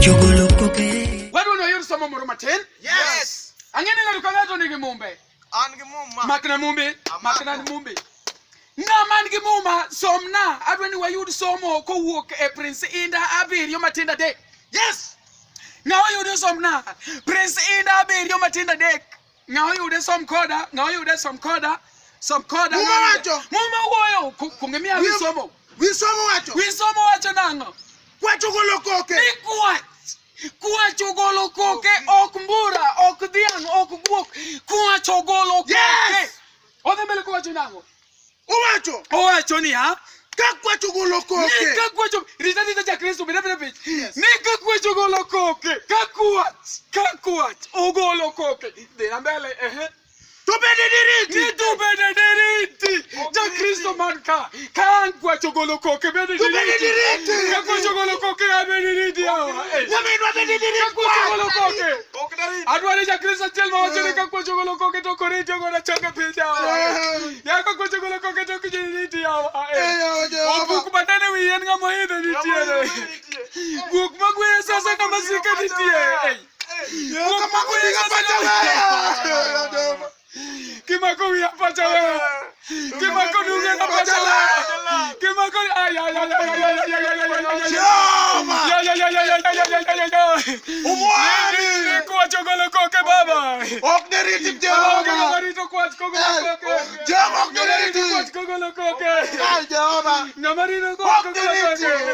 Wadu no yur somo moro matin? Yes. Angene na lukanga nigi mumbe. Angi mumma. Makna mumbe. Makna mumbe. Na mangi mumma somna adweni wa yur somo ko wuok e Prince Inda abiriyo matinda dek. Yes. Ngawa yude somna Prince Inda abiriyo matinda dek. Ngawa yude som koda. Som koda. Mumma wacho. Mumma woyo kungemia wisomo. Wisomo wacho nango. Kwa chugolo koke. Ni kwa chugolo koke ok mbura ok dhiang ok guok kwa chugolo koke. Yes. Odhe mbele kwa chinango. Owacho ni ha kakwa chugolo koke. Ni kakwa chugolo rizati za Kristo bidabida bitch. Ni kakwa chugolo koke. Kakwa ogolo koke. Dena mbele Tu bede diriti. Ja Kristo manka. Kakwa chugolo koke bede diriti. Kakwa chugolo koke bede diriti. Kakwa chugolo koke. Adwari ja Kristo chelma wachone kakwa chugolo koke to kore chogona changa pija. Ya kakwa chugolo koke to diriti ya. Obuk batane wiyen nga mohide diriti. Buk magwe sasa kama sika diriti. Buk magwe sasa. Kimako wiya pachawe. Kimako dunga na pachawe. Kimako ay. Umwani. Kwa chogolo koke baba. Okneriti Jehova. Ngamarito kwa chogolo koke. Jehova okneriti kwa chogolo koke. Ay Jehova. Ngamarito kwa chogolo koke.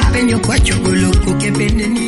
Apenyo kwa chogolo koke beneni.